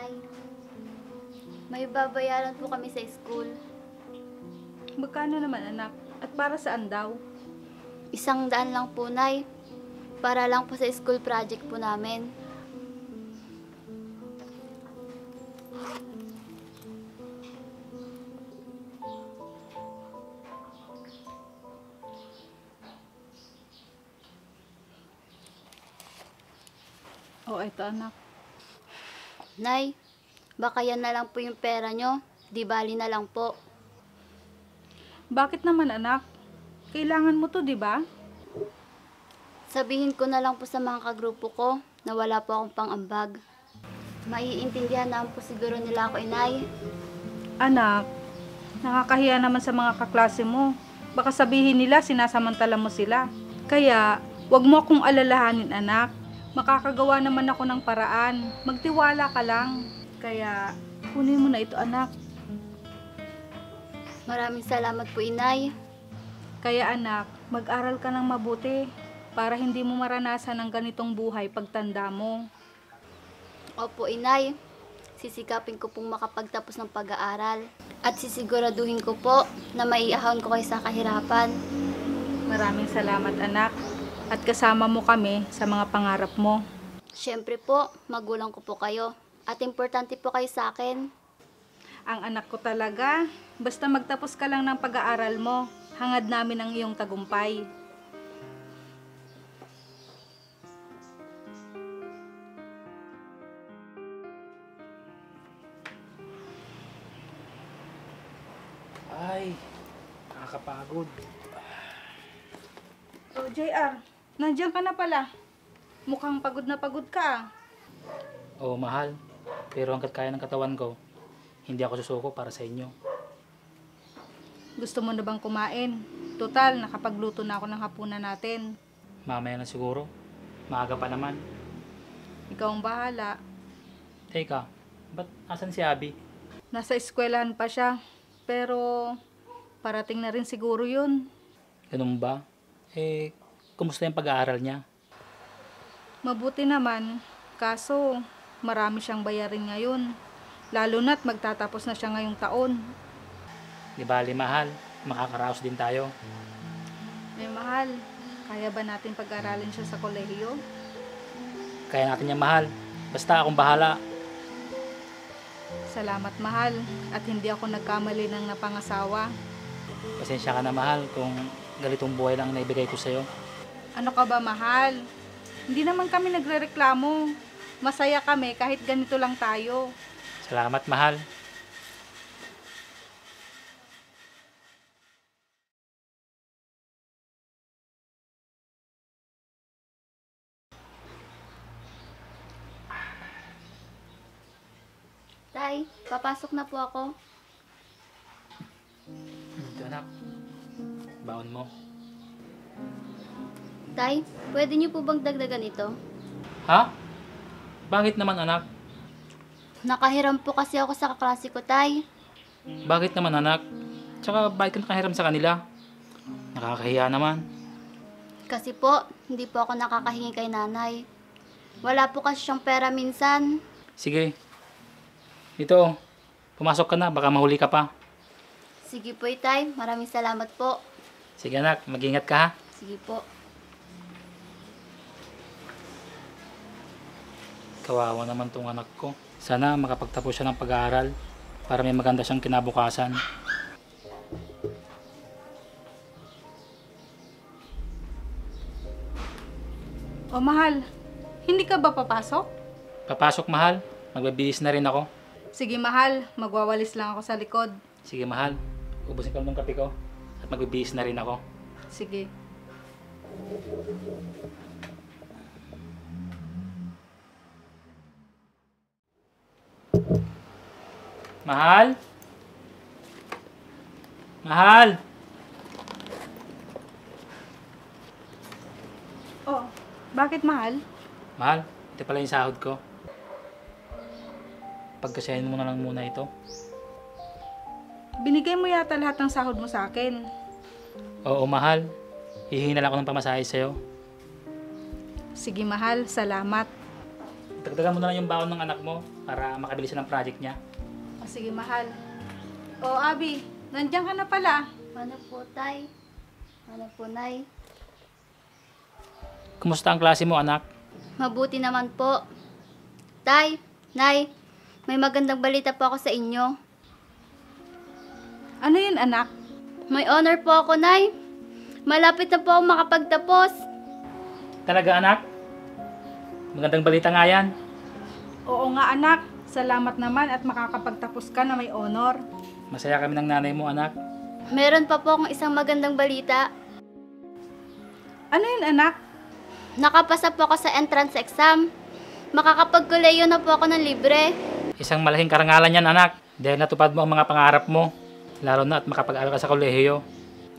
Nay. May babayaran po kami sa school. Magkano naman anak? At para saan daw? 100 lang po, Nay. Para lang po sa school project po namin. Oh, ito anak. Nay, baka yan na lang po yung pera nyo. Di bali na lang po. Bakit naman anak? Kailangan mo to, di ba? Sabihin ko na lang po sa mga kagrupo ko na wala po akong pang-ambag. Maiintindihan naman po siguro nila ako, Inay. Anak, nakakahiya naman sa mga kaklase mo. Baka sabihin nila sinasamantala mo sila. Kaya, wag mo akong alalahanin anak. Makakagawa naman ako ng paraan. Magtiwala ka lang. Kaya, kunin mo na ito anak. Maraming salamat po, Inay. Kaya anak, mag-aral ka ng mabuti para hindi mo maranasan ang ganitong buhay pagtanda mo. Opo, Inay. Sisikapin ko pong makapagtapos ng pag-aaral. At sisiguraduhin ko po na maiahon ko kayo sa kahirapan. Maraming salamat anak. At kasama mo kami sa mga pangarap mo. Siyempre po, magulang ko po kayo. At importante po kayo sa akin. Ang anak ko talaga, basta magtapos ka lang ng pag-aaral mo, hangad namin ang iyong tagumpay. Ay, nakakapagod. Oh, JR, nandiyan ka na pala. Mukhang pagod na pagod ka. Oo, mahal. Pero hanggat kaya ng katawan ko, hindi ako susuko para sa inyo. Gusto mo na bang kumain? Total, nakapagluto na ako ng hapunan natin. Mamaya na siguro. Maaga pa naman. Ikaw ang bahala. Teka, ba't asan si Abby? Nasa eskwelahan pa siya. Pero, parating na rin siguro yun. Ganun ba? Kumusta yung pag-aaral niya? Mabuti naman. Kaso, marami siyang bayarin ngayon. Lalo na't magtatapos na siya ngayong taon. Di bali mahal, makakaraos din tayo. May mahal, kaya ba natin pag-aralin siya sa kolehiyo? Kaya natin niya mahal. Basta akong bahala. Salamat mahal, at hindi ako nagkamali ng napangasawa. Pasensya ka na mahal kung ganitong buhay lang naibigay ko sa'yo. Ano ka ba mahal? Hindi naman kami nagrereklamo. Masaya kami kahit ganito lang tayo. Salamat mahal. Tay, papasok na po ako. Ito anak, baon mo. Tay, pwede niyo po bang dagdagan ito? Ha? Bakit naman anak? Nakahiram po kasi ako sa kaklase ko, Tay. Bakit naman anak? Tsaka bakit ka nakahiram sa kanila? Nakakahiya naman. Kasi po, hindi po ako nakakahingi kay nanay. Wala po kasi siyang pera minsan. Sige. Ito, pumasok ka na, baka mahuli ka pa. Sige po, Tay. Maraming salamat po. Sige anak, mag-ingat ka ha. Sige po. Kawawa naman tong anak ko. Sana makapagtapos siya ng pag-aaral para may maganda siyang kinabukasan. O mahal, hindi ka ba papasok? Papasok mahal, magbibihis na rin ako. Sige mahal, magwawalis lang ako sa likod. Sige mahal, ubusin ko ng kape ko at magbibihis na rin ako. Sige. Mahal? Mahal? Oh, bakit mahal? Mahal, ito pala yung sahod ko. Pagkasahin mo na lang muna ito. Binigay mo yata lahat ng sahod mo sa akin. Oo mahal, hihingi na lang ako ng pamasahe sa'yo. Sige mahal, salamat. Ito Dagdagan mo na lang yung baon ng anak mo para makabili siya ng project niya. O sige, mahal. O, Abi, nandiyan ka na pala. Ano po, Tay? Ano po, Nay? Kumusta ang klase mo, anak? Mabuti naman po. Tay, Nay, may magandang balita po ako sa inyo. Ano yun, anak? May honor po ako, Nay. Malapit na po ako makapagtapos. Talaga, anak? Magandang balita nga yan. Oo nga, anak. Salamat naman at makakapagtapos ka na may honor. Masaya kami ng nanay mo, anak. Meron pa po akong isang magandang balita. Ano yun, anak? Nakapasa po ako sa entrance exam. Makakapagkoleyo na po ako ng libre. Isang malaking karangalan yan, anak. Dahil natupad mo ang mga pangarap mo. Lalo na at makapag-aral ka sa kolehiyo.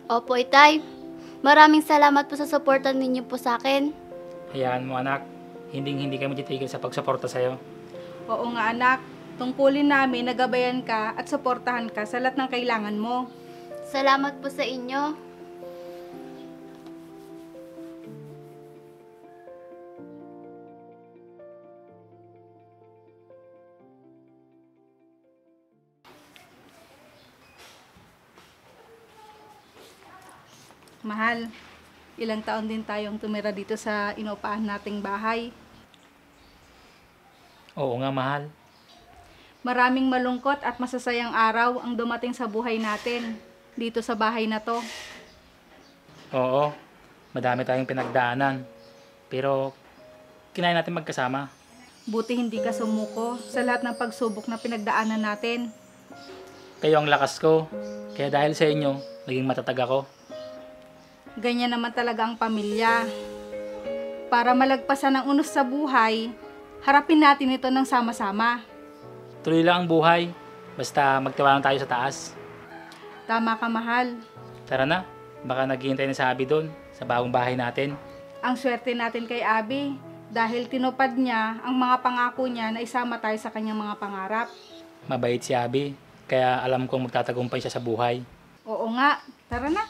Opo, Itay. Maraming salamat po sa suportan ninyo po sa akin. Hayaan mo, anak. Hindi kami titigil sa pagsuporta sa'yo. Oo nga, anak. Tungkulin namin na gabayan ka at suportahan ka sa lahat ng kailangan mo. Salamat po sa inyo. Mahal, ilang taon din tayong tumira dito sa inuupahan nating bahay. Oo nga, mahal. Maraming malungkot at masasayang araw ang dumating sa buhay natin dito sa bahay na to. Oo, madami tayong pinagdaanan. Pero, kinaya natin magkasama. Buti hindi ka sumuko sa lahat ng pagsubok na pinagdaanan natin. Kayo ang lakas ko. Kaya dahil sa inyo, naging matatag ako. Ganyan naman talaga ang pamilya. Para malagpasan ang unos sa buhay, harapin natin ito ng sama-sama. Tuloy lang ang buhay. Basta magtiwala tayo sa taas. Tama ka, mahal. Tara na, baka naghihintay na si Abby doon sa bagong bahay natin. Ang swerte natin kay Abby dahil tinupad niya ang mga pangako niya na isama tayo sa kanyang mga pangarap. Mabait si Abby, kaya alam kong magtatagumpay siya sa buhay. Oo nga, tara na.